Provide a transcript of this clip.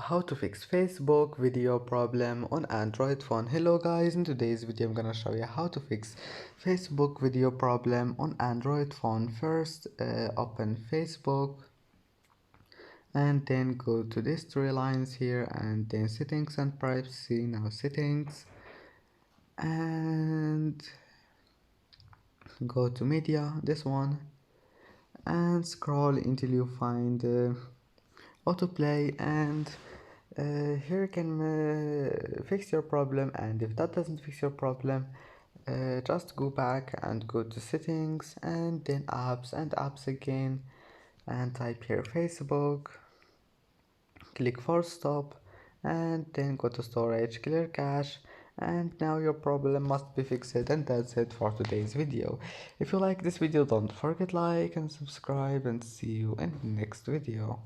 How to fix Facebook video problem on Android phone. Hello guys, in today's video I'm gonna show you how to fix Facebook video problem on Android phone. First open Facebook and then go to these three lines here and then settings and privacy. Now settings and go to media, this one, and scroll until you find autoplay, and here you can fix your problem. And if that doesn't fix your problem, just go back and go to settings and then apps and apps again, and type here Facebook, click force stop, and then go to storage, clear cache, and now your problem must be fixed. And that's it for today's video. If you like this video, don't forget like and subscribe, and see you in the next video.